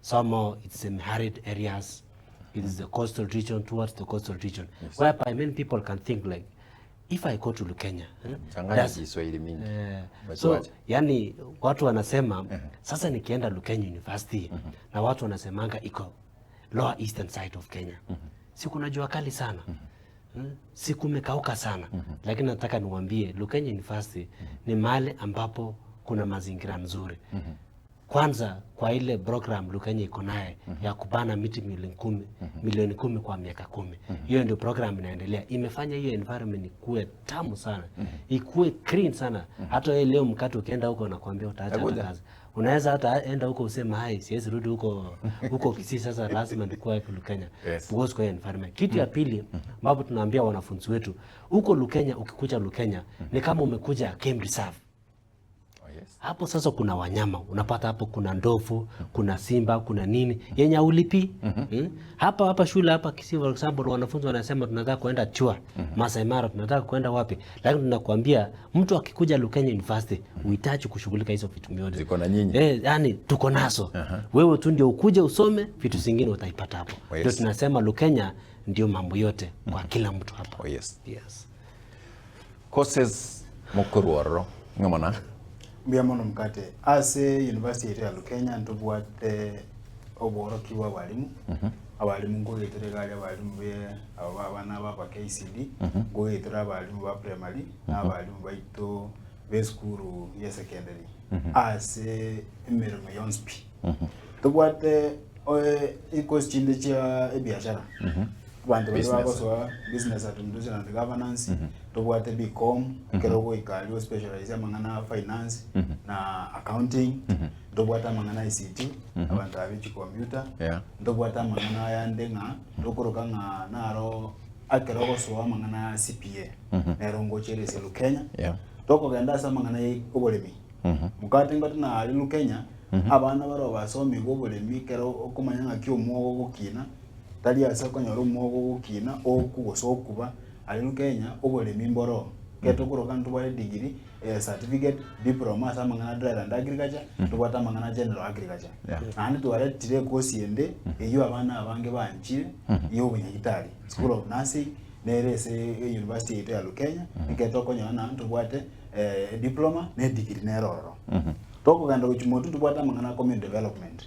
Somehow it's in arid areas. It is the coastal region, towards the coastal region, whereby many people can think like, if I go to Lukenya, so yani watu wanasema sasa nikienda Lukenya University na watu wanasemanga iko lower eastern side of Kenya. Si kuna jua kali sana. Si kumekauka sana. Lakini nataka niwaambie Lukenya University ni mahali ambapo kuna mazingira nzuri. Kwanza kwa ile program Lukenya iko naye ya kupanda miti milioni 10 kwa miaka 10. Hiyo ndio program inaendelea. Imefanya hiyo environment ikuwe tamu sana. Ikuwe clean sana. Hata wewe leo mkate ukienda huko nakwambia utaacha kazi. Unaweza hata enda huko useme hai siwezi rudi huko Kisii, sasa lazima nikuwe Lukenya. Because kwa environment. Kitu ya pili ambapo tunaambia wanafunzi wetu, huko Lukenya ukikuja Lukenya ni kama umekuja game reserve. Hapo sasa kuna wanyama, unapata hapo kuna ndovu, kuna simba, kuna nini, yenye ulipi. Hapa shule hapa Kisii for example wanafunzi wanasema tunataka kwenda Chua, Masai Mara, tunataka kwenda wapi? Lakini tunakwambia mtu akikuja Lukenya University uhitaji kushughulika hizo vitu vyote. Ziko na nyinyi. Yani tuko nazo. Wewe tu ndio ukuje usome, vitu zingine utaipata hapo. Ndio tunasema Lukenya ndio mambo yote kwa kila mtu hapa. Yes. Courses mukurwaro ngamana Mbiamono mkate ase University ya Lukenya ntubwate oboro kiwa walimu abalimu ngoyetere gale abalimu be abana baba KCD ngoyetere abalimu ba primary n'abalimu baito be school ya secondary ase emirimo yonspi tubwate ikoschinde cha ebiashara bantu babaso business administration and governance tubwate BCom kerogo ikali specialize amangana finance na accounting tubwate amangana ICT abantu abichi computer tubwate amangana yandenga dokoroka nga naro akerogo so amangana CPA nerongo cherese Lukenya toko genda samangana obolemi mukate ngati na ali Lukenya abana baro basomi obolemi kero okumanya nga kyomo gukina tali asa konyoro umwogo gukina okugoso okuba ali Lukenya obolemi mboro ketokoro kantu bale degree certificate diploma samangana dry and agriculture tubata mangana general agriculture andi tuwale tire course yende eyo abana abange banchire yo bunyagitari school of nursing nerese university ya Lukenya ketoko nyana tubwate diploma ne degree neroro toko ganda kuchimotu tubwata mangana community development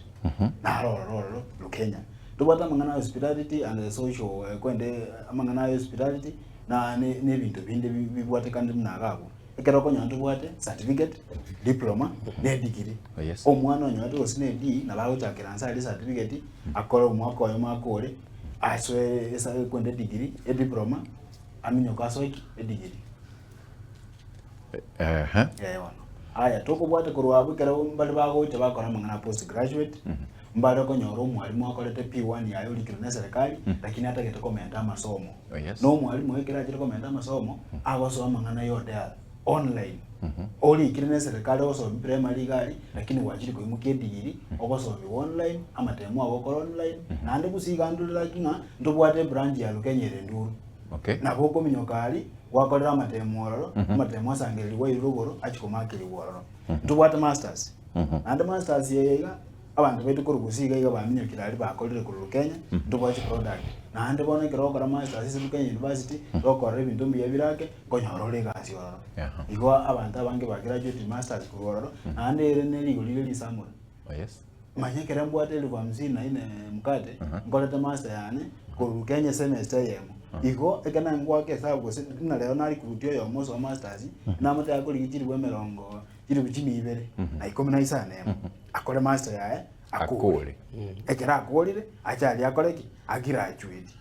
na roro Lukenya tubata mangana hospitality and social kwende mangana hospitality na ne bintu binde bibwate kandi mnagabo ekeroko nyanto bwate certificate diploma ne degree omwana onyato osine D na bawo chakiransa ali certificate akora umwaka oyo makore aswe esa kwende degree diploma aminyo kasoiki degree aya toko bwate kurwabu kero mbali bago te bakora mangana post graduate mbale ko nyoro mwalimu akolete P1 yayo likiro na serikali lakini hata kitakomenda masomo no mwalimu wekera kitakomenda masomo agosoma mangana yote online oli ikirine serikali osoma primary gari lakini wajiri ko imuke digiri ogosoma online amatemo agokora online nande kusiga ndulira kinga ndubwate brand ya Lukenya nduru na boko minyokali wakolera amatemo ororo amatemo asangeli wa irugoro achikomakiri wororo ndubwate masters and masters yega abantu betu kurugusiga iga baminya kirali bakolere ku Lukenya ndubwate product na ande bona kirokora masters Lukenya University rokora ibintu mbiye birake konyorore gasi ororo igo abantu abange ba graduate masters ku ororo ande ere ligolile lisamura manye kerambwate ile kwa 54 mkate ngolete master yani ku Lukenya semester yemo igo ekana ngwake sababu na leo nali kurutio yo moso wa masters na mata yakoli gitiri bwe merongo kiri bichimi ibere na 19 nemo akole master yae akole ekera akolire achali akoleki agraduate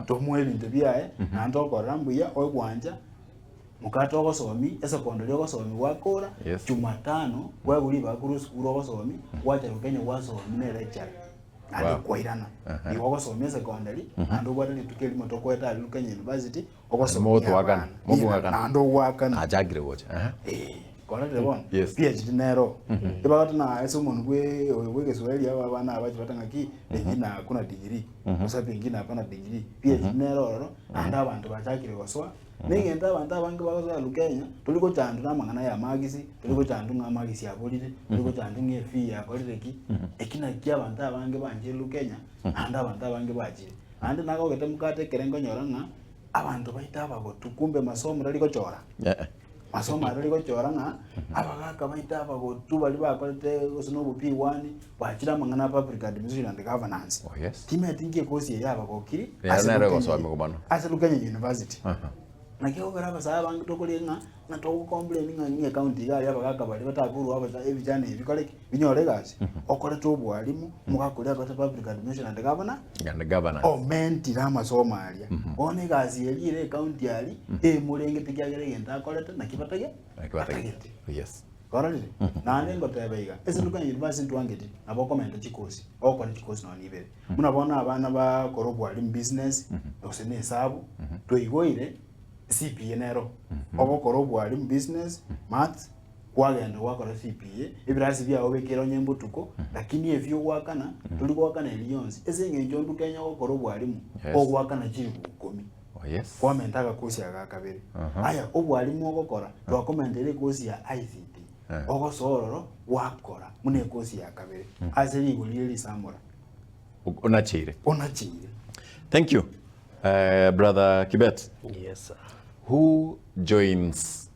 to mweli ndebyae na ndokora mbuya ogwanja mukato gosomi secondary gosomi wakora Jumatano kwa buli bakuru skuru gosomi wacha Lukenya wasomi ne lecture ande kwairana iwo gosomi secondary ando bwatali tukeli motoko eta Lukenya University ogosomi moto wakana mogo wakana ando wakana ajagire wocha kora debon PhD nero ibagata na esomon gwe Kiswahili aba bana abaji batanga ki engina kuna degree musabe engina hapana degree PhD nero ando abantu bachakire goswa Ningenda abantu abange bakoza Lukenya tuliko chandu namangana ya magisi tuliko chandu ngamagisi ya bolide tuliko chandu ngefi ya bolide ekina kya abantu abange banje Lukenya anda abantu abange baje ande nako gete mukate kerengo nyoranga abantu baita bagotu kumbe masomo rali kochora masomo rali kochora nga abagaka baita bagotu bali bakolete osino bupi wani bachira mangana public administration and governance time tinge kosi ya bagokiri ase Lukenya University nakyo garaba sa bangi tokolenga na to complain nga ni account ya abagaka bali batakuru abaza ebijane ebikole binyore gazi okole to bwalimu mukakole abata public administration and governance menti rama Somalia one gazi elire account yali mulenge tikyagere genda akolete nakibatage yes korali na nengo tebeiga ese Lukenya University twangeti abo comment chikosi okole chikosi no nibere munabona abana ba korobwalimu business osene hesabu toigoire CPA nero obokoro bwalimu business maths kwagenda wakora CPA ebirasi bya obekero nyembutuko lakini evyo wakana tuli kwakana eliyonzi ezenge njondu Kenya okoro bwalimu ogwakana chiri kukumi kwamentaga kosi ya kakabere aya obwalimu ogokora twakomendere kosi ya ICT ogosororo wakora mune kosi ya kabere azeli golili samura onachire thank you brother Kibet. Yes sir. Who joins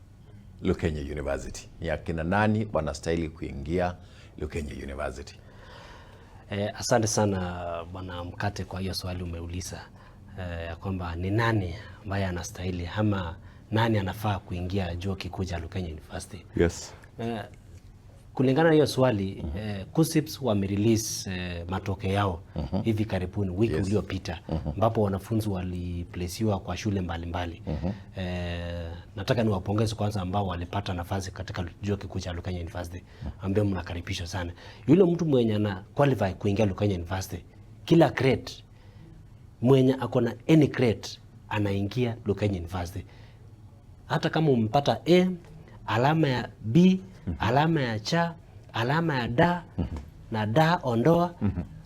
Lukenya University? Ya kina nani wanastahili kuingia Lukenya University? Asante sana bwana Mkate kwa hiyo swali umeuliza ya kwamba ni nani ambaye anastahili ama nani anafaa kuingia chuo kikuu cha Lukenya University. Yes. Kulingana na hiyo swali KUSSIPS wamerelease matokeo yao hivi karibuni wiki iliyopita ambapo wanafunzi waliplesiwa kwa shule mbalimbali. Nataka niwapongeze kwanza ambao walipata nafasi katika chuo kikuu cha Lukenya University ambao mnakaribishwa sana. Yule mtu mwenye ana qualify kuingia Lukenya University kila grade mwenye akona any grade anaingia Lukenya University. Hata kama umpata A, alama ya B, alama ya cha, alama ya da na da ondoa,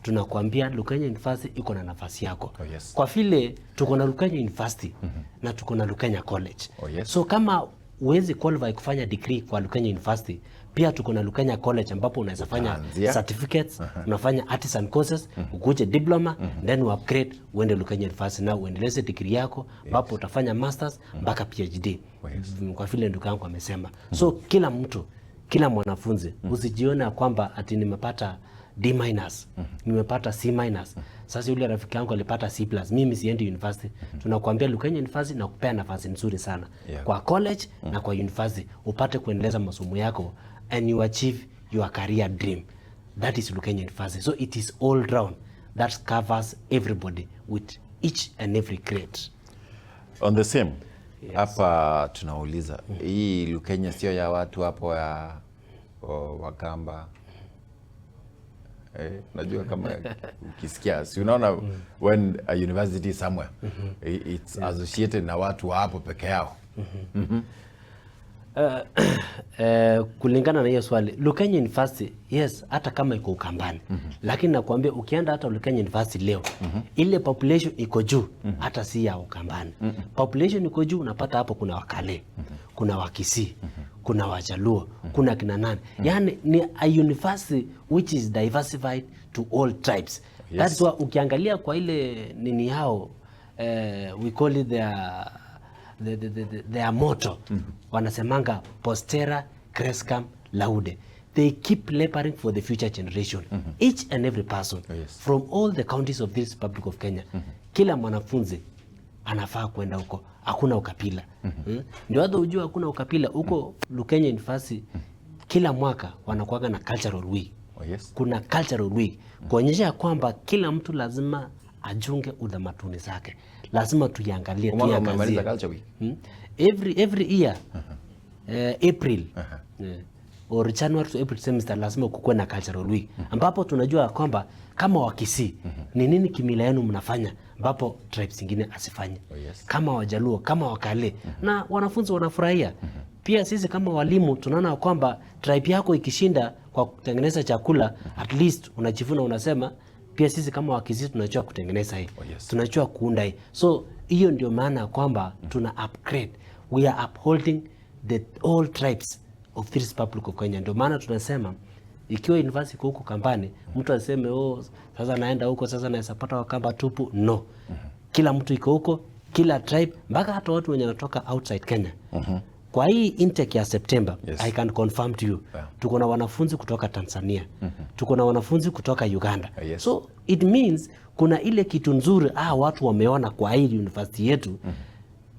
tunakuambia Lukenya University iko na nafasi yako. Kwa vile tuko na Lukenya University na tuko na Lukenya College. So kama uwezi qualify kufanya degree kwa Lukenya University, pia tuko na Lukenya College ambapo unaweza fanya certificates, unafanya artisan courses, ukuje diploma, then u upgrade uende Lukenya University na uendeleze degree yako ambapo utafanya masters mpaka PhD. Kwa vile ndugu yangu amesema. So kila mtu, kila mwanafunzi usijione kwamba ati nimepata D-, nimepata C-. Sasa yule rafiki yangu alipata C+, mimi siendi university. Tunakuambia Lukenya University na kupea nafasi nzuri sana kwa college na kwa university upate kuendeleza masomo yako and you achieve your career dream. That is Lukenya University. So it is all round that covers everybody with each and every grade. On the same hapa tunauliza hii Lukenya sio ya watu hapo ya Wakamba. Najua kama ukisikia si unaona when a university somewhere it's associated na watu hapo peke yao. Kulingana na hiyo swali, Lukenya University yes hata kama iko Ukambani lakini nakwambia ukienda hata Lukenya University leo ile population iko juu hata si ya Ukambani. Population iko juu, unapata hapo kuna Wakale, kuna Wakisii, kuna Wajaluo, kuna kina nani. Yani ni a university which is diversified to all tribes. That's why ukiangalia kwa ile nini hao we call it their motto wanasemanga postera crescam laude. They keep laboring for the future generation. Each and every person from all the counties of this Republic of Kenya. Kila mwanafunzi anafaa kwenda huko, hakuna ukabila. Ndio hata ujue hakuna ukabila huko Lukenya University. Kila mwaka wanakuwa na cultural week. Kuna cultural week kuonyesha kwamba kila mtu lazima ajunge utamaduni zake. Lazima tuiangalie culture week. Every year April or January to April semester lazima kukuwe na cultural week ambapo tunajua kwamba kama Wakisii ni nini kimila yenu mnafanya ambapo tribes zingine asifanye. Kama Wajaluo, kama Wakale na wanafunzi wanafurahia. Pia sisi kama walimu tunaona kwamba tribe yako ikishinda kwa kutengeneza chakula, at least unajivuna unasema pia sisi kama Wakisii tunajua kutengeneza hii. Yes. Tunajua kuunda hii. So hiyo ndio maana kwamba tuna upgrade. We are upholding the all tribes of this Republic of Kenya. Ndio maana tunasema ikiwa university huko Kambani, mtu aseme sasa naenda huko sasa naweza pata Wakamba tupu. No. Kila mtu iko huko, kila tribe, mpaka hata watu wenye wanatoka outside Kenya. Kwa hii intake ya September, Yes. I can confirm to you. Tuko na wanafunzi kutoka Tanzania. Tuko na wanafunzi kutoka Uganda. Yes. So it means kuna ile kitu nzuri watu wameona kwa hii university yetu.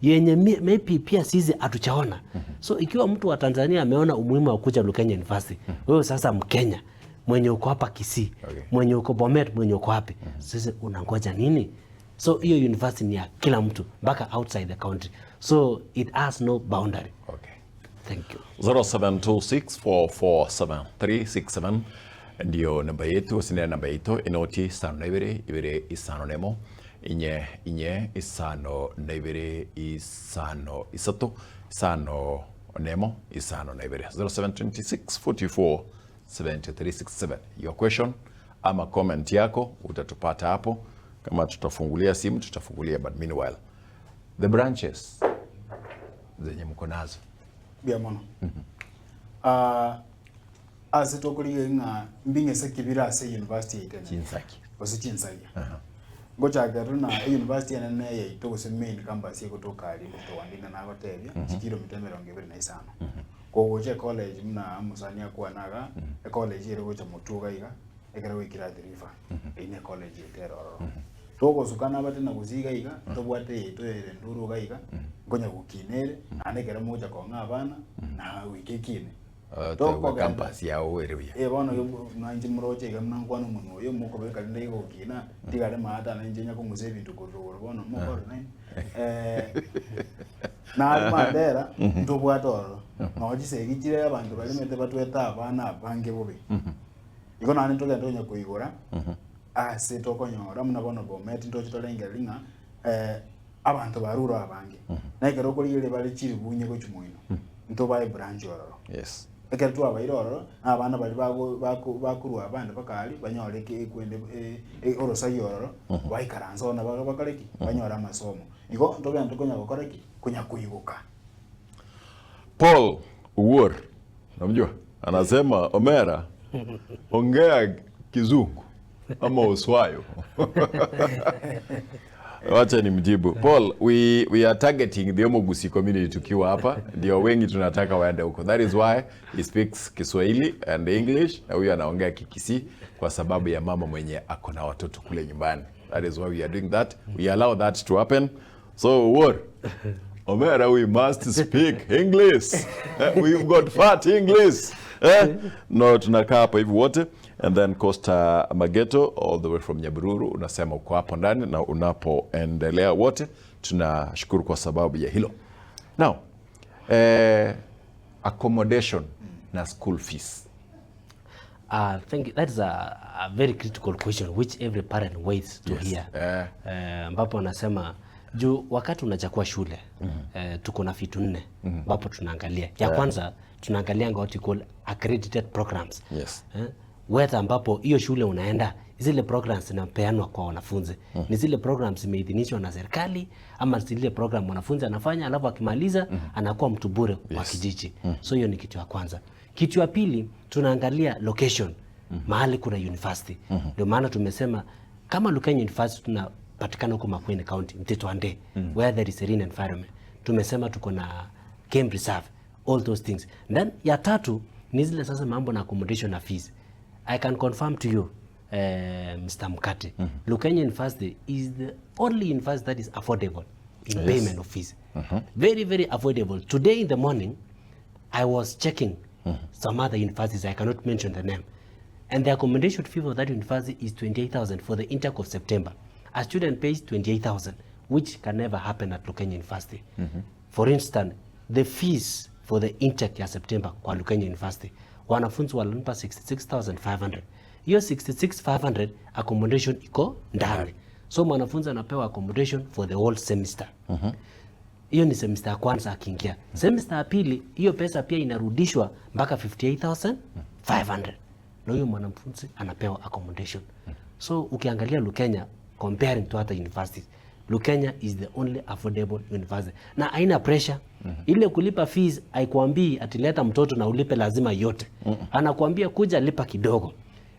Yenye maybe pia sisi hatuchaona. So ikiwa mtu wa Tanzania ameona umuhimu wa kuja Lukenya University, wewe sasa Mkenya mwenye uko hapa Kisii, mwenye uko Bomet, mwenye uko wapi, sasa unangoja nini? So hiyo university ni ya kila mtu mpaka outside the country. So it has no boundary. Okay. Thank you. 0726447367 ndio namba yetu, sina namba yetu inoti sano na ibere isano nemo inye isano na ibere isano isato isano nemo isano na ibere 0726447367. Your question ama comment yako utatupata hapo. Kama tutafungulia simu tutafungulia, but meanwhile the branches zenye mko nazo bia mono ase tokoliga nga mbinge sekibira ase university itene Chinsaki osi Chinsaki ngocha garuna university ene ye itose main campus ye kutoka ali kutowandina na hoteli kilomita 25 ko goche college mna amusania kwa naga college ire gocha mutuga iga ekera wikira river ine college teroro togo sukana batena kuziga iga tobwate itoere nduru gaiga ngonya gukinere anekera moja kwa ngabana na wikekine toko campus ya wewe bono nanje muroche iga mnangwana muno yo muko beka ndai gukina tigale maata na njenya ko muze bintu kururu bono mukoro nai na madera ndobwatoro noji segijire abantu bali mete batweta abana bange bobe iko nani tonya kuigora ase tokonyora muna bono Bomet ntochi tolengelinga abantu barura abange naikero kolire bali chibunye ko chumuino ntoba branch ororo. Yes. Ekero tu abairoro abana bali bakurwa abandi bakali banyore ke kwende orosayi ororo baikaranza ona bakaleki banyora amasomo iko ntobe ntokonya gokoreki kunya kuibuka. Paul Uwor namjua anasema Omera ongea Kizungu ama Uswayo. Wacha ni mjibu. Paul, we are targeting the Omogusi community tukiwa hapa. Ndio wengi tunataka waende huko. That is why he speaks Kiswahili and English. Na huyu anaongea Kikisii kwa sababu ya mama mwenye ako na watoto kule nyumbani. That is why we are doing that. We allow that to happen. So what? Omera, we must speak English. We've got fat English. No, tunakaa hapa hivi wote. And then Costa Mageto all the way from Nyabururu unasema uko hapo ndani na unapoendelea wote tunashukuru kwa sababu ya hilo. Now, accommodation na school fees. Thank you. That is a very critical question which every parent waits to hear. Ambapo anasema juu wakati unachukua shule tuko na vitu 4 ambapo tunaangalia. Ya kwanza tunaangalia what you call accredited programs. Yes. Whether ambapo hiyo shule unaenda zile programs zinapeanwa kwa wanafunzi. Ni zile programs zimeidhinishwa na serikali ama zile program mwanafunzi anafanya alafu akimaliza anakuwa mtu bure wa kijiji. So hiyo ni kitu ya kwanza. Kitu ya pili tunaangalia location. Mahali kuna university. Ndio maana tumesema kama Lukenya University tunapatikana huko Makueni County, Mtito Ande, where there is serene environment. Tumesema tuko na game reserve, all those things. Then ya tatu ni zile sasa mambo na accommodation na fees. I can confirm to you, Mr. Mkate, Lukenya University is the only university that is affordable in payment of fees. Very, very affordable. Today in the morning, I was checking some other universities, I cannot mention the name, and the accommodation fee for that university is 28,000 for the intake of September. A student pays 28,000, which can never happen at Lukenya University. For instance, the fees for the intake ya September kwa Lukenya University, wanafunzi wanalipa 66,500. Hiyo 66,500 accommodation iko ndani. So mwanafunzi anapewa accommodation for the whole semester. Hiyo ni semester ya kwanza akiingia. Semester ya pili, hiyo pesa pia inarudishwa mpaka 58,500. Na huyo mwanafunzi anapewa accommodation. So ukiangalia Lukenya comparing to other universities, Lukenya is the only affordable university na haina pressure. Ile kulipa fees haikuambii atileta mtoto na ulipe lazima yote. Anakuambia kuja lipa kidogo,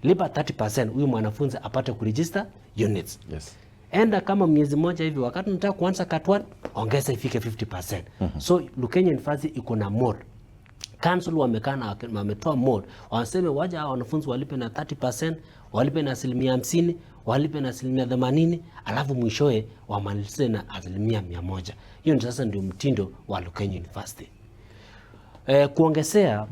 lipa 30%, huyu mwanafunzi apate kuregister units. Yes. Enda kama miezi moja hivi, wakati unataka kuanza cut 1 ongeza ifike 50%. So Lukenya University iko na mode. Council wamekana wametoa mode, wanaseme waja wanafunzi walipe na 30%, walipe na 50%, walipe na 80%, alafu mwishoe wamalize na 100%. Hiyo ndio sasa ndio mtindo wa Lukenya University. Kuongezea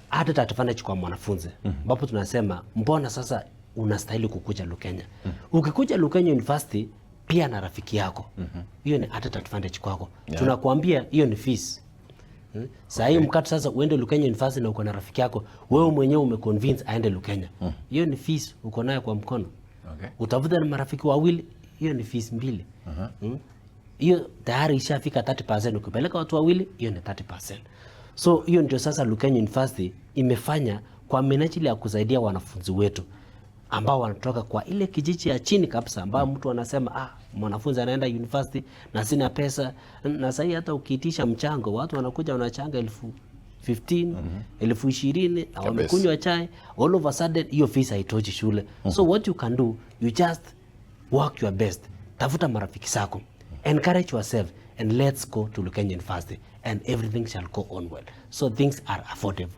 hata advantage kwa mwanafunzi, ambapo tunasema mbona sasa unastahili kukuja Lukenya. Ukikuja Lukenya University pia na rafiki yako, hiyo ni added advantage kwako. Tunakuambia hiyo ni fees. Sasa hii mkati sasa uende Lukenya University na uko na rafiki yako, wewe mwenyewe umeconvince aende Lukenya. Hiyo ni fees uko nayo kwa mkono. Utavuta na marafiki wawili, hiyo ni fees 2. Hiyo tayari ishafika 30%. Ukipeleka watu wawili, hiyo ni 30%. So hiyo ndio sasa Lukenya University imefanya kwa minajili ya kusaidia wanafunzi wetu ambao wanatoka kwa ile kijiji ya chini kabisa, ambao mtu anasema mwanafunzi anaenda university na sina pesa. Na sasa hata ukiitisha mchango, watu wanakuja wanachanga 15,000, 20,000, wamekunywa chai, all of a sudden hiyo fees haitoshi shule. So what you can do, you just work your best, tafuta marafiki zako, encourage yourself, and let's go to Lukenya University and everything shall go on well. So things are affordable.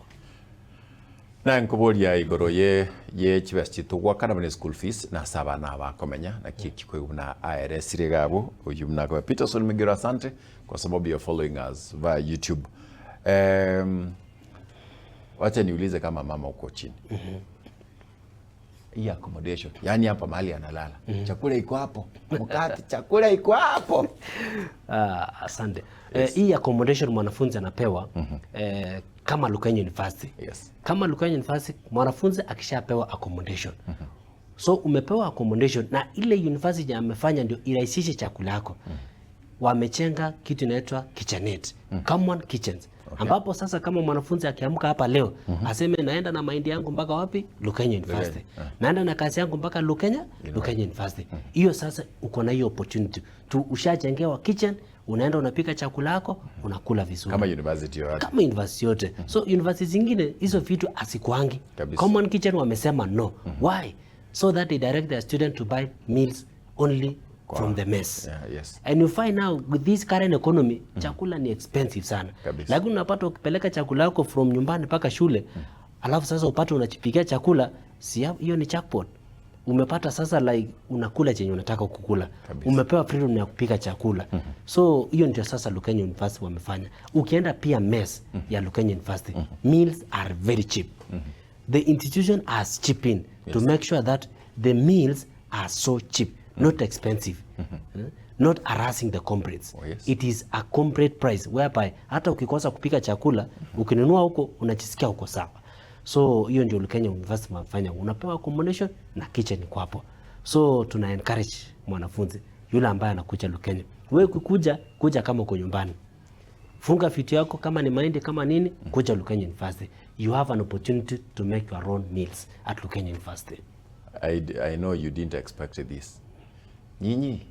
Na nkuboria igoro ye chibesti tugwa kana bane school fees na saba na bakomenya na kiko na IRS regabo uyumna kwa Peterson Migiro, asante kwa sababu ya following us via YouTube. Wacha niulize kama mama uko chini. Hii accommodation, yani hapa mahali analala. Chakula iko hapo. Mkate chakula iko hapo. Asante. Hii accommodation mwanafunzi anapewa kama Lukenya University. Kama Lukenya University mwanafunzi akishapewa accommodation. So umepewa accommodation na ile university amefanya ndio irahisishe chakula yako. Wamechenga kitu inaitwa kitchenette, common kitchens. Ambapo sasa kama mwanafunzi akiamka hapa leo aseme naenda na mahindi yangu mpaka wapi? Lukenya University. Naenda na kazi yangu mpaka Lukenya University. Hiyo sasa uko na hiyo opportunity. Ushajengewa kitchen, unaenda unapika chakula yako, unakula vizuri. Kama university yote. Kama university yote. So university zingine hizo vitu asikuangi. Common kitchen wamesema no. Why? So that they direct their student to buy meals only from the mess. And you find now with this current economy, chakula ni expensive sana. Lakini unapata ukipeleka chakula yako from nyumbani mpaka shule, alafu sasa upate unachipikia chakula, si hiyo ni jackpot. Umepata sasa like unakula chenye unataka kukula. Umepewa freedom ya kupika chakula. So hiyo ndio sasa Lukenya University wamefanya. Ukienda pia mess ya Lukenya University, meals are very cheap. The institution has chipped in to make sure that the meals are so cheap, not expensive, not harassing the comrades. It is a comrade price whereby hata ukikosa kupika chakula, ukinunua huko unajisikia uko sawa. So hiyo ndio Lukenya University wamefanya. Unapewa accommodation na kitchen kwa hapo. So tuna encourage mwanafunzi yule ambaye anakuja Lukenya. Wewe kuja kama uko nyumbani. Funga vitu yako kama ni mahindi kama nini, kuja Lukenya University. You have an opportunity to make your own meals at Lukenya University. I know you didn't expect this. Nyinyi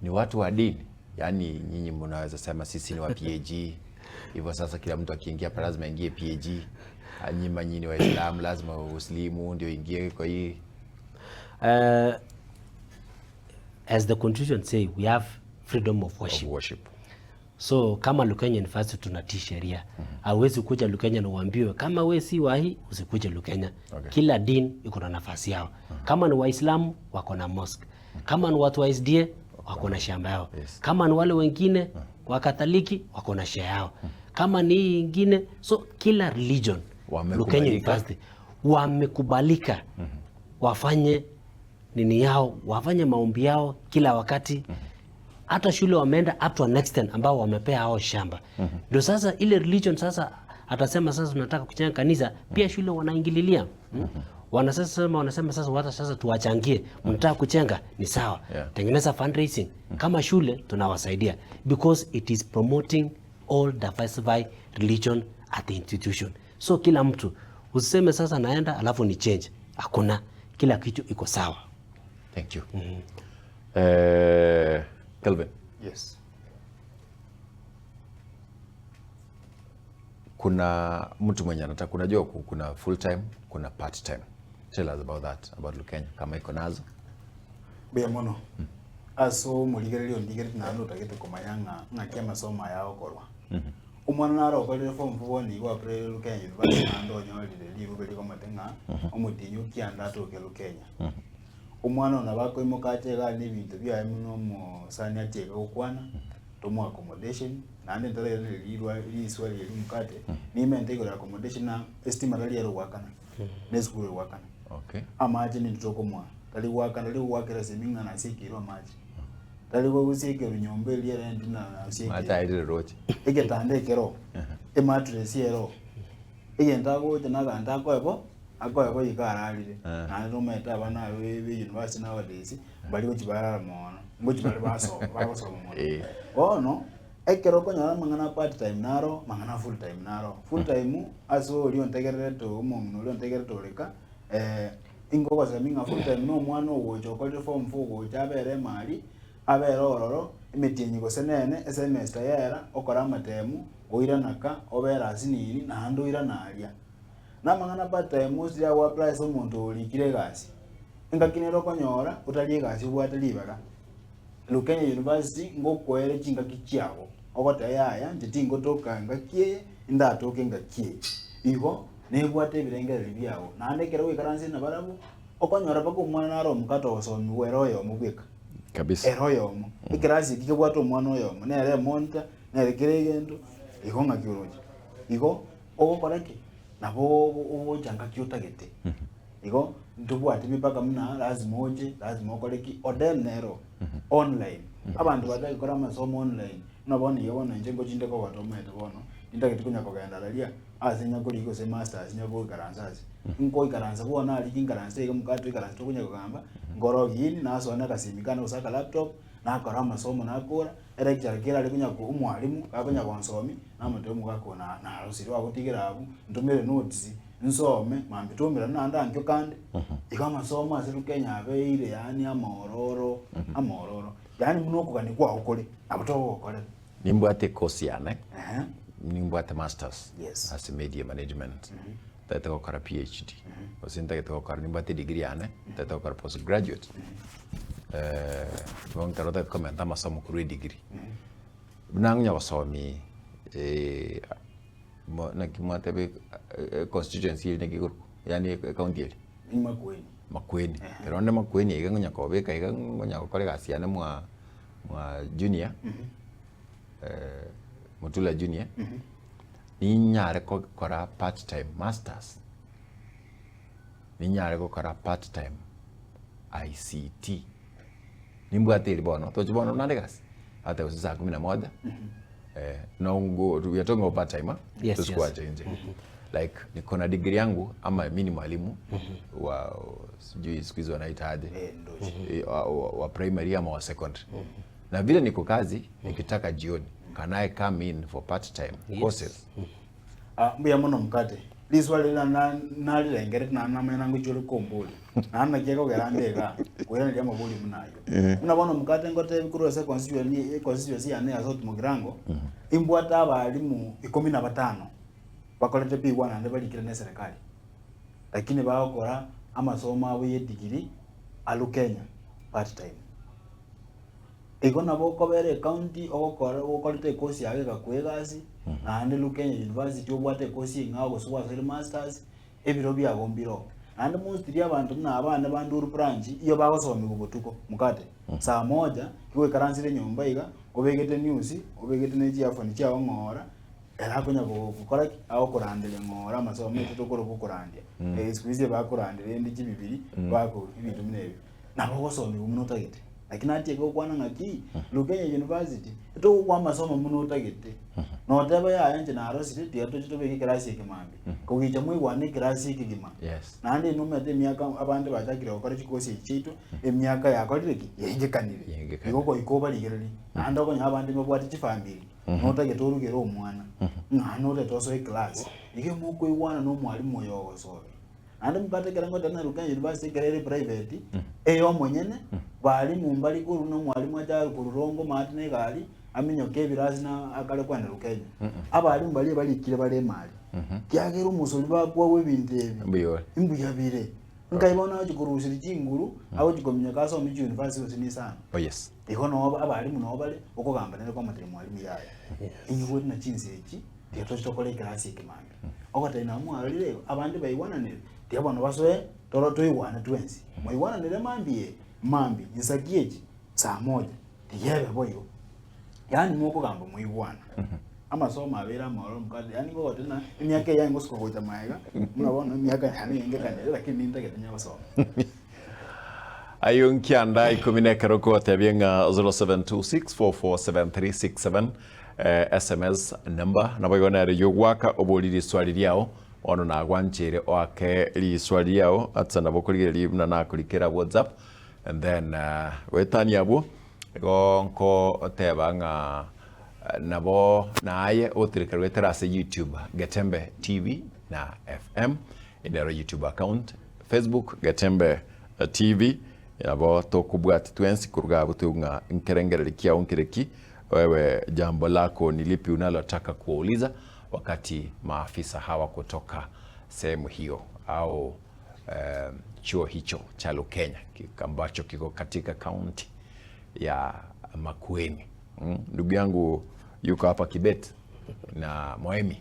ni watu wa dini. Yaani nyinyi mnaweza sema sisi ni wa PAG. Hivyo sasa kila mtu akiingia hapa lazima aingie PAG. Anyima nyinyi Waislamu lazima Muslimu ndio ingie kwa hii. As the constitution say, we have freedom of worship. So kama Lukenya University tunatii sheria. Hauwezi kuja Lukenya na uambiwe kama wewe si wahi usikuje Lukenya. Kila dini iko na nafasi yao. Kama ni Waislamu wako na mosque. Kama ni watu wa SDA wako na shamba yao. Kama ni wale wengine wa Katoliki wako na share yao. Kama ni ingine, so kila religion Lukenya University wamekubalika wafanye nini yao, wafanye maombi yao kila wakati. Hata shule wameenda up to an extent ambao wamepea hao shamba. Ndio sasa ile religion sasa atasema sasa tunataka kujenga kanisa, pia shule wanaingililia. Wanasema sasa wata sasa tuwachangie, mnataka kujenga ni sawa. Tengeneza fundraising. Kama shule tunawasaidia because it is promoting all diversified religion at the institution. So kila mtu usiseme sasa naenda alafu ni change. Hakuna. kila kitu iko sawa. Thank you. Kelvin. Yes. Kuna mtu mwenye anataka, unajua kuna full time, kuna part time. Tell us about that, about Lukenya kama iko nazo. Bia mono. Aso muligereri ondigereri nando tagete kumanyanga ngakia masomo yao korwa. Umwana naro kolere form 4 ni wa pre Lukenya University nando nyolire libu beli komatenga omutinyu kianda toke Lukenya. Umwana na bako imokache ga ni bintu bya muno mo sanya teka okwana tomo accommodation nande ntare lirwa liswa liri mukate ni mente ko accommodation na estimate ali yaro wakana nesukuru wakana. Okay. Amaje ni toko mwa tali wakera seminga na sikiro amaje tali go gusikiro nyombe liere ndina sikiro mata ile roche ege tande kero e mattress yero ege ndago tena ga ndako ebo ikara alire na ndo meta bana we university nowadays bali go chibara mono ngochi bali baso mono ono ekero ko nyara mangana part time naro mangana full time naro full time aso oli ontegerere to mono oli ontegerere to leka ingo kwa seminga full time no mwana ogocho ko form 4 go chabere mali abere ororo imitinyi go senene semester yera okora matemu oira naka obera asinini na ando ira nalia na mangana part time musi ya wa price omuntu olikire gasi ingakinero konyora utali gasi bwatali baga Lukenya University ngo kwere chinga kichiago ogota yaya nditingo toka ngakie ndatoke ngakie igo nebwate birengere byawo nandekera wikaransi na barabu okonyora bako mwana naro mukato osomi weroyo mubwika kabisa eroyo mu ikirasi kikebwato mwana oyo nere monta nere kiregendo igo ngakiroje igo okorake nabo ojanga kyotagete igo ndubwate bipaka muna lazima oje lazima okoreki odel nero online abantu badakora amasomo online nabone yabona njengo chindeko watomete bono ndagete kunya kogenda lalia asinya kuri ko se masters nyako karansazi nko ikaransa bona ali kingaransa ike mukato ikaransa tokunya kugamba ngoro yini naso na kasimikana usaka laptop na akora masomo na akora lecture kila ali kunya ko umwalimu akakunya konsomi na mutemu kako na rusiri wako tigira abu ntumire notes nsome mambitumira nanda ankyo kandi ikama soma asiru Kenya abeire yani amororo yani munoko kani kwa ukole abuto ukole nimbwate course yana nimbwate masters as a media management tata kokara PhD osinta ke kokara nimbwate degree yana tata kokara postgraduate bon tarota komenta masomo kuri degree bunangnya wasomi na kimwate be constituency ne kiguru yani county Makueni pero ne Makueni iganganya kobeka iganganya kokore gasiane mwa junior Mutula junior ni nyare kokora part time masters ni nyare kokora part time ICT nimbwate libono to chibono nandegas hata usisa 11 no go we are talking about part time yes, change like niko na degree yangu ama mimi ni mwalimu wa sijui siku hizo wanaitaje wa primary ama wa secondary na vile niko kazi nikitaka jioni can I come in for part time courses mbuya mono mkate liswali na nalirengere na namena nguchuru kombuli na kieko gerandega kwera ndi amabuli munayo unabona mkate ngote bikuru se constituency ane azot mugirango imbwata abalimu 15 bakolete P1 ande balikira ne serikali lakini bakora amasomo abo ye degree alu Kenya part time ego nabo kobere county okora okorete course yake gakwegasi ande Lukenya University obwate course ngawo suwa sel masters ebiro byagombiro ande mostly abantu na abana banduru branch iyo bagosomi kubutuko mukate saa moja kiwe karansire nyomba iga obegete news obegete neji afani cha ngora era kunya gukora aho kurandire ngora masomo tutokoro kukurandia squeeze bakurandire ndi kibibiri bako ibintu binebi nabo gosomi umuno tagete lakini ati ko kwana ngaki Lukenya University to kwa masomo muno tagete no tebe ya yanje na arosite tiato chito beke klasi ekimambi ko gicha mwe wane klasi ekigima nande no mete miaka abandi batakira okora chikosi chito emyaka yakorire yengekanire iko ikoba ligereri nando ko nyabandi mabwati chifambiri no tagete orugero omwana ngano le toso e class ike muko iwana no mwalimu yogo sobe ande mukate kerango tena Lukenya University kerere private eyo mwenyene bali mumbali kuru no mwalimu aja kururongo matine gali aminyoke birasi na akale kwa Lukenya abali mbali bali kire bali mali kyagera umusoli bakwa webintu ebi imbuya bire nkayibona agikurusira ikinguru abo gikomenya kaso mu university osini sana yes iho no abali muno bale uko gambanira kwa matiri mwalimu yaye inyuwe na chinzeki teto chokole classic manga okataina mwalire abandi bayiwananire tiabano basoe toro toyiwana twensi mwayiwananire mambi nisagieji saa moja tiyebe boyo yani muko gamba mwiwana amasomo abera amahoro mukadi yani ko tena imyaka yangu siko kuja maiga mnabona imyaka yani ingekanira lakini nitagetanya basoma ayunkianda ikumine karoko tabienga 0726447367 SMS number nabayona ryo gwaka oboliri swali lyao ono na gwanchire wake li swali lyao atsana bokuligera libna na kulikera WhatsApp and then wetani abo gonko tebanga nabo naye otirikara weterase YouTube Gatembe TV na FM indero YouTube account Facebook Gatembe TV yabo tokubwati twensi kuruga butunga nkerengere kia unkireki wewe jambo lako ni lipi unalotaka kuuliza wakati maafisa hawa kutoka sehemu hiyo au chuo hicho cha Lukenya ambacho kiko katika kaunti ya Makueni. Ndugu yangu yuko hapa Kibet na Moemi.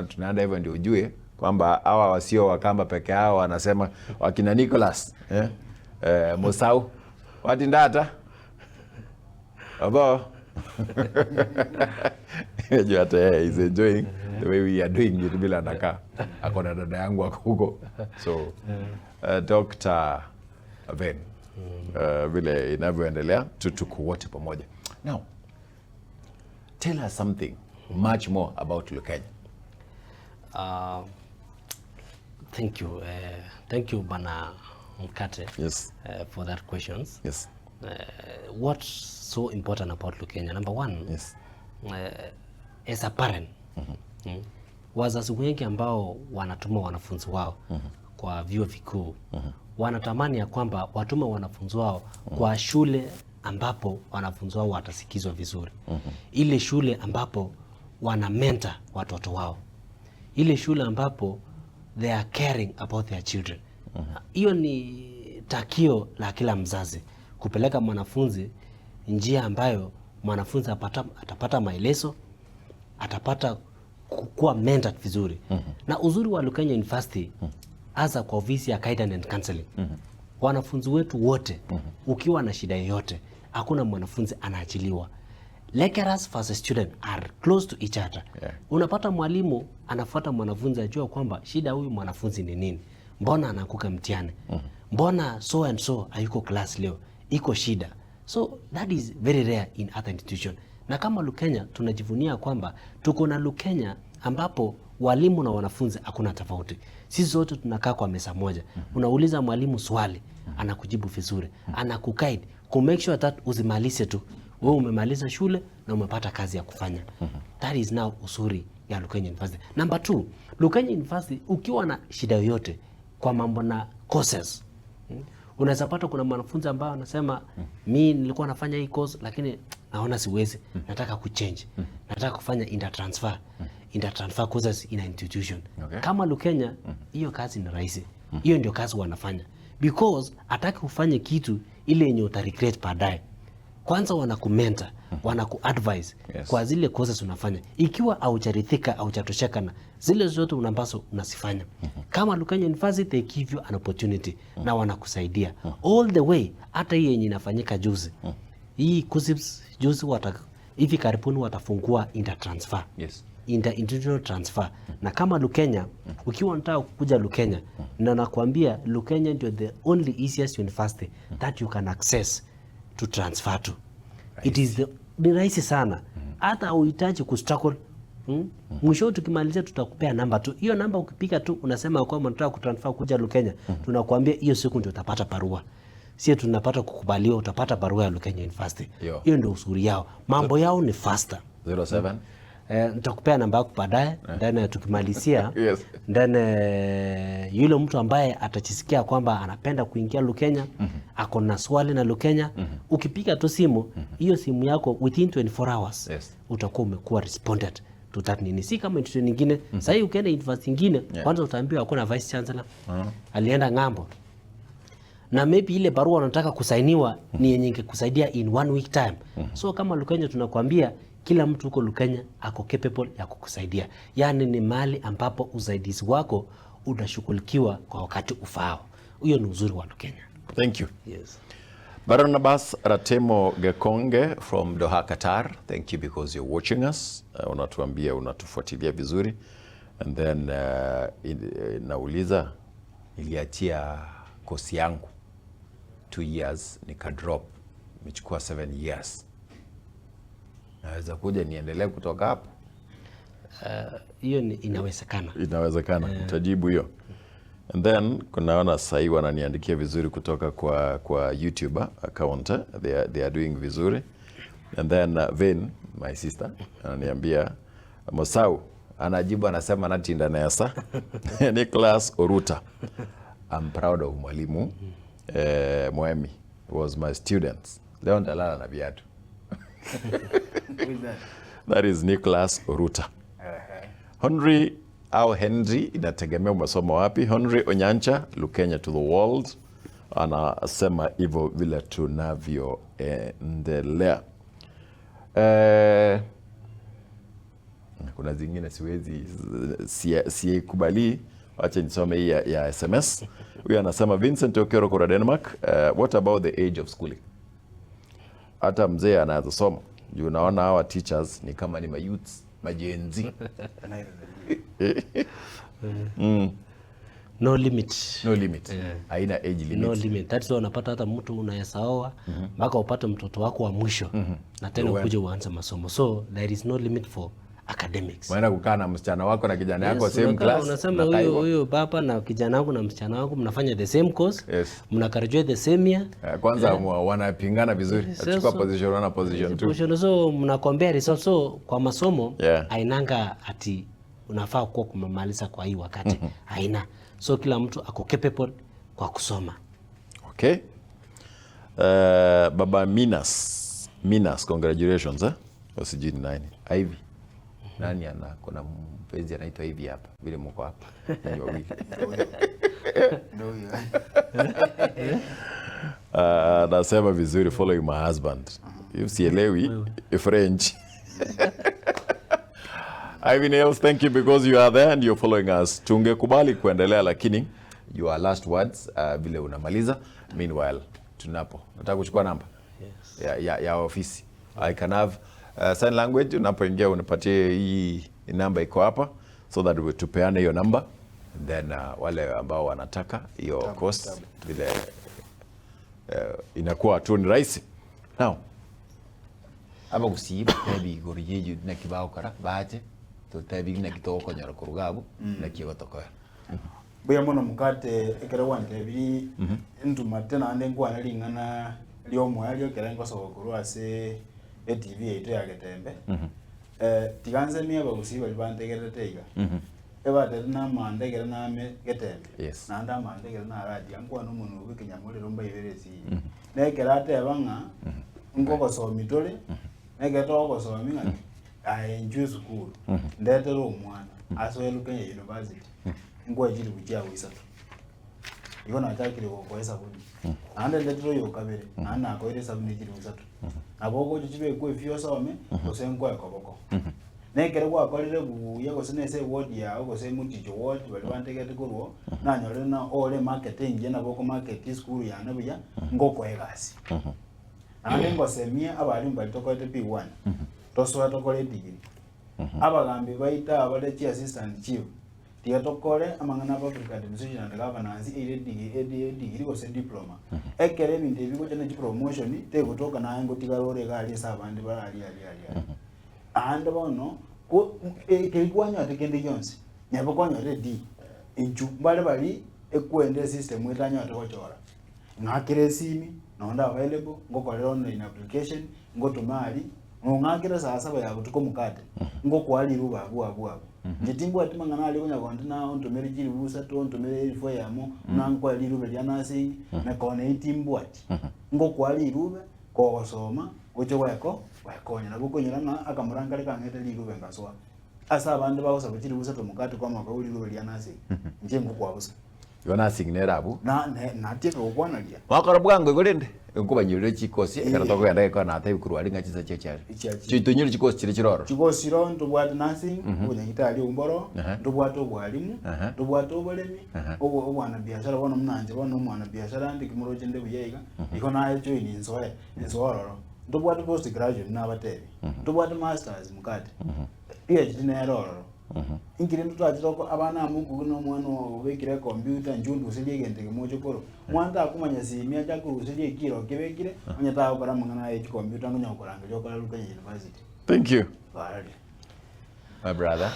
Tunaenda hivyo ndio ujue kwamba hawa wasio Wakamba peke yao wanasema wakina Nicholas Musau watindata abo he's enjoying the way we are doing it bila naka akona dada yangu huko so Dr. Ben vile inavyoendelea tuko wote pamoja. Now tell us something much more about Lukenya. Thank you Bana Mkate. Yes. For that questions. Yes. What's so important about Lukenya? Number one, yes. As a parent, wazazi wengi ambao wanatuma wanafunzi wao kwa vyuo vikuu wanatamani ya kwamba watume wanafunzi wao kwa shule ambapo wanafunzi wao watasikizwa vizuri. Ile shule ambapo wana mentor watoto wao. Ile shule ambapo they are caring about their children. Hiyo ni takio la kila mzazi kupeleka mwanafunzi njia ambayo mwanafunzi atapata maelezo, atapata kuwa mentored vizuri. Na uzuri wa Lukenya University hasa kwa ofisi ya guidance and counseling. Wanafunzi wetu wote ukiwa na shida yoyote hakuna mwanafunzi anaachiliwa. Lecturers versus student are close to each other. Yeah. Unapata mwalimu anafuata mwanafunzi ajua kwamba shida huyu mwanafunzi ni nini. Mbona anaanguka mtihani? Mbona so and so hayuko class leo? Iko shida. So that is very rare in other institution. Na kama Lukenya tunajivunia kwamba tuko na Lukenya ambapo walimu na wanafunzi hakuna tofauti. Sisi zote tunakaa kwa meza moja. Unauliza mwalimu swali, anakujibu vizuri. Anakuguide ku make sure that usimalize tu. Wewe umemaliza shule na umepata kazi ya kufanya. That is now usuri ya Lukenya University. Number 2, Lukenya University ukiwa na shida yoyote kwa mambo na courses. Unaweza pata kuna mwanafunzi ambao anasema mimi nilikuwa nafanya hii course lakini naona siwezi, nataka kuchange. Nataka kufanya intertransfer. Intertransfer courses in an institution. Okay. Kama Lukenya hiyo kazi ni rahisi. Hiyo ndio kazi wanafanya. Because ataki ufanye kitu ile yenye utaregret baadaye. Kwanza wanakumenta, wanakuadvise kwa zile courses unafanya. Ikiwa haujarithika, haujatosheka na zile zote unambazo unasifanya. Kama Lukenya University, they give you an opportunity na wanakusaidia. All the way, hata hii yenye inafanyika juzi. Hii KUSSIPS juzi hivi karibuni watafungua intertransfer. Yes. Inter-institutional transfer. Na kama Lukenya, ukiwa unataka kuja Lukenya, na nakwambia Lukenya ndio the only easiest university that you can access to transfer to. It is ni rahisi sana. Hata uhitaji kustruggle. Mwisho tukimalizia tutakupea namba tu. Hiyo namba ukipiga tu unasema kwamba unataka kutransfer kuja Lukenya, tunakuambia hiyo siku ndio utapata barua. Sio tunapata kukubaliwa utapata barua ya Lukenya University. Hiyo ndio usuri yao. Mambo yao ni faster. 07 Nitakupea namba yako baadaye, then tukimalizia Yes. then yule mtu ambaye atachisikia kwamba anapenda kuingia Lukenya, ako na swali na Lukenya, ukipiga tu simu, hiyo simu yako within 24 hours Yes. utakuwa umekuwa responded to that nini. Si kama institution nyingine. Sasa hii ukienda university nyingine, kwanza utaambiwa hakuna vice chancellor. Alienda ng'ambo. Na maybe ile barua unataka kusainiwa ni yenye ingekusaidia in 1 week time. So kama Lukenya tunakwambia kila mtu huko Lukenya ako capable ya kukusaidia. Yaani ni mahali ambapo usaidizi wako unashughulikiwa kwa wakati ufaao. Huyo ni uzuri wa Lukenya. Thank you. Yes. Barnabas Ratemo Gekonge from Doha, Qatar. Thank you because you're watching us. Unatuambia unatufuatilia vizuri. And then nauliza niliachia kosi yangu 2 years nikadrop, imechukua 7 years. Naweza kuja niendelee kutoka hapo? Hiyo inawezekana. Inawezekana. Utajibu hiyo. And then kunaona sahii wananiandikia vizuri kutoka kwa YouTube account. They are doing vizuri. And then Vin, my sister, ananiambia Mosau anajibu, anasema natinda nesa. Nicholas Oruta, I'm proud of mwalimu Mwemi, was my student. Leo ndalala na viatu. That is Nicholas Oruta. Henry inategemea umesoma wapi. Henry Onyancha, Lukenya to the world, anasema hivyo vile tunavyoendelea. Kuna zingine siwezi sikubali, acha nisome hii ya SMS. Huyu anasema Vincent Okero kwa Denmark, what about the age of schooling? Hata mzee anaweza soma. Juu naona hawa teachers ni kama ni mayouths, majenzi. No limit. No limit. Haina age limit. No limit. That's why unapata hata mtu unayesaoa mpaka upate mtoto wako wa mwisho na tena ukuje uanze masomo. So there is no limit for academics. Waenda kukaa na msichana wako na kijana yako same class. Unasema huyo baba na kijana wako na msichana wako mnafanya the same course. Yes. Mna graduate the same year. Kwanza wanapingana vizuri. Achukua position 1 position 2. So mna compare results. So kwa masomo hainanga ati unafaa kuwa kumaliza kwa hii wakati. Haina. So kila mtu ako capable kwa kusoma. Okay. Baba Minas, congratulations. Usijui ni nani? Ivy. Nani kuna mpenzi anaitwa hivi hapa vile mko hapa ni wawili. Nasema vizuri, following my husband. Sielewi French. Ivy Nails, thank you because you are there and you're following us. Tungekubali kuendelea lakini your last words vile unamaliza. Meanwhile nataka kuchukua namba ya ofisi. I can have sign language. Unapoingia unipatie hii namba iko hapa so that tupeane hiyo namba, and then wale ambao wanataka hiyo course vile inakuwa tu ni rahisi. Now aba gusiba maybe goriyeju na kibao kara baje to tabi na kitoko nyara kurugabu na kiyo tokoya buya muno mukate ekere wantebi ntuma tena ande ngwana lingana lyomo alyo kerengo sokuru ase TV ito ya Getembe. Tiganze miya bagusiba libantegere teiga. Eba tena mandegere na me Getembe. Yes. Na anda mandegere na radio angwa no muntu ubikinyamure romba iberesi. Nekerate abanga ngoko somitole. Negeto ko sominga. Enjoy school. Ndetero umwana aso Lukenya University. Ngwa jiri bujya wisatu. Iko natakire kokoesa buni. Ande ndetero yo kabere. Ana akoire sabuni jiri wisatu. Aboko chibe ko fiosome osenko ekoboko. Nekere kwa kolire buya gosenese word ya ogose muticho word bali bantegete kurwo nanyore na ole marketing je na boko market school ya nabuya ngoko egasi. Ande ngosemia abali mbali tokote P1. Toswa tokole degree. Abagambi baita abale chi assistant chief. Tiya tokole amangana ba Africa Administration and Governance degree go diploma. Ekere minde biko chane promotion te kutoka na ngo tigarore gali sabandi barali ali. Ande bono ko ke kwanya tekende Jones. Nyabo kwanya ready. Inchu bali ekwende system etanya tokochora. Ngakire simi nonda available ngoko online application ngoto mali ngakira saa 7 ya butuko mukate ngo kwali ruba abu njitimbo atimangana ali kunya kontina ontomere jiri busa to ontomere ifo yamo nanko ali ruba lya nasi na kone itimbo ati ngo kwali ruba ko soma ucho weko wakonya na gukonyera na akamuranga le kangete liruba ngaswa asa abantu bawo sabachiri busa to mukate kwa maka uli ruba lya nasi nje ngo kwa busa yona signera abu na tieka ukwana lya wakora bwango igorende nkubanyirire chikosi kana toko yanda ko na tayi kurwari ngachiza chechari chitonyire chikosi chiri chiroro chikosi ro ndubwata nursing unya kitali umboro ndubwata obwalimu ndubwata obolemi obwana biashara bono mnanje bono mwana biashara ndi kimuroje nde buyega iko nayo join insororo ndubwata post graduate nabatebi ndubwata masters mukati PhD na eroro ingire ndo twajiroko abana amugu no mwana obekire computer njundu usilie gende mojo koro mwanda akumanya simia chakuru usilie kiro kibekire onyata bara mangana ya computer ngonya okoranga jokala Lukenya University. Thank you Barali my brother.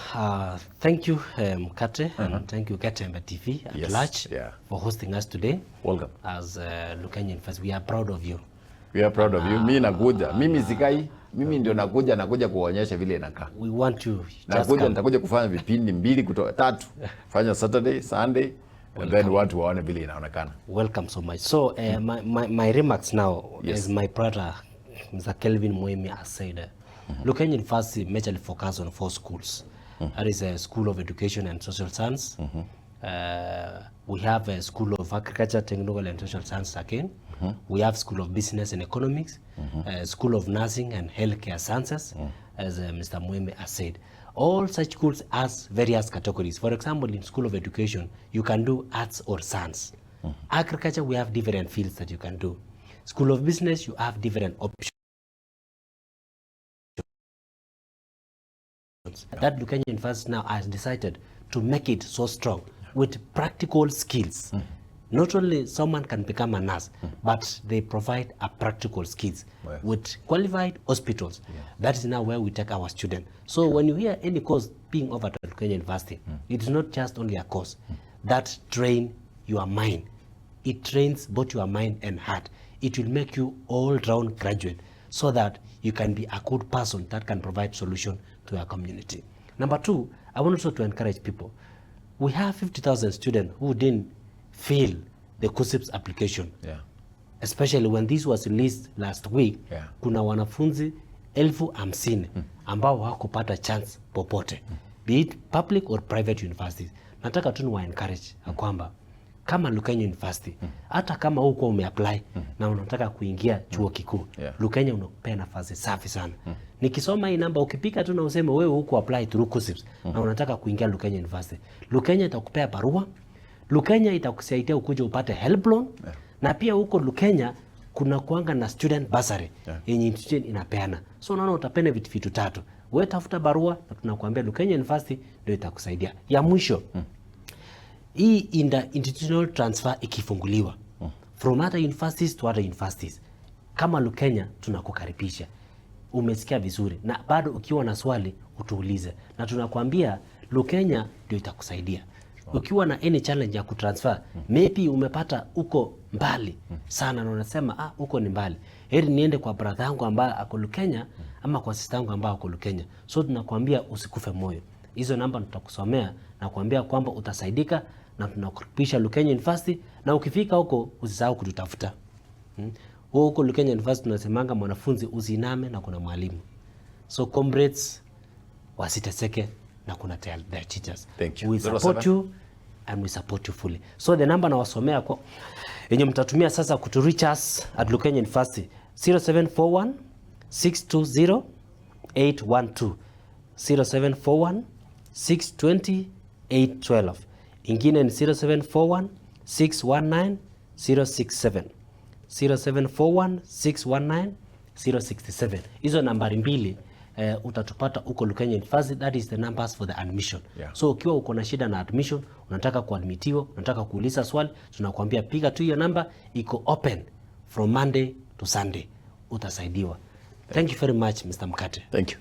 Thank you Mkate and thank you Katemba TV at large for hosting us today. Welcome. As Lukenya University, we are proud of you. We are proud of you. Mimi nakuja. Mimi sikai. Mimi ndio nakuja kuonyesha vile inakaa. We want you. Nakuja nitakuja kufanya vipindi 2 kutoka 3. Fanya Saturday, Sunday and then watu waone vile inaonekana. Welcome so much. So my remarks now as my brother Mr. Kelvin Mwemi has said, Lukenya University majorly focus on 4 schools. That is a School of Education and Social Science. We have a School of Agriculture, Technical and Social Science again. We have School of Business and Economics, School of Nursing and Healthcare Sciences, as Mr. Mweme has said. All such schools has various categories. For example, in School of Education, you can do arts or science. Agriculture, we have different fields that you can do. School of Business, you have different options. That Lukenya University now has decided to make it so strong with practical skills. Not only someone can become a nurse, but they provide a practical skills with qualified hospitals. That is now where we take our students. So when you hear any course being offered at Lukenya University, it is not just only a course that train your mind. It trains both your mind and heart. It will make you all-round graduate so that you can be a good person that can provide solution to your community. Number 2, I want also to encourage people. We have 50,000 students who didn't fail the KUSSIPS application. Especially when this was released last week, kuna wanafunzi 50,000 ambao hawakupata chance popote, be it public or private universities. Nataka tu niwa encourage kwamba kama Lukenya University, hata kama huko umeapply na unataka kuingia chuo kikuu, Lukenya unakupea nafasi safi sana. Nikisoma hii namba ukipika tu na useme wewe huko apply through KUSSIPS na unataka kuingia Lukenya University, Lukenya itakupea barua, Lukenya itakusaidia ukuje upate help loan, na pia huko Lukenya kuna kuanga na student bursary yenye institution inapeana. So unaona utapena vitu 3. Wewe tafuta barua na tunakuambia Lukenya University ndio itakusaidia. Ya mwisho, hii institutional transfer ikifunguliwa from other universities to other universities, kama Lukenya tunakukaribisha. Umesikia vizuri, na bado ukiwa na swali utuulize, na tunakwambia Lukenya ndio itakusaidia. Ukiwa na any challenge ya kutransfer, maybe umepata uko mbali sana na unasema uko ni mbali, heri niende kwa brother yangu ambaye ako Lukenya ama kwa sister yangu ambaye ako Lukenya. So tunakwambia usikufe moyo. Hizo namba tutakusomea na kuambia kwamba utasaidika, na tunakukaribisha Lukenya University, na ukifika huko usisahau kututafuta. Huko Lukenya University tunasemanga mwanafunzi usiname na kuna mwalimu. So comrades wasiteseke na kuna their teachers. Thank you. We support you and we support you fully. So the number nawasomea kwa yenye mtatumia sasa kutu reach us at Lukenya University 0741 620 812 0741 620 812. Ingine ni 0741 619 067 0741 619 067. Hizo nambari mbili utatupata uko Lukenya University. That is the numbers for the admission. So ukiwa uko na shida na admission, unataka kuadmitiwa, unataka kuuliza swali, tunakuambia piga tu hiyo namba, iko open from Monday to Sunday, utasaidiwa. Thank you very much Mr. Mkate. Thank you.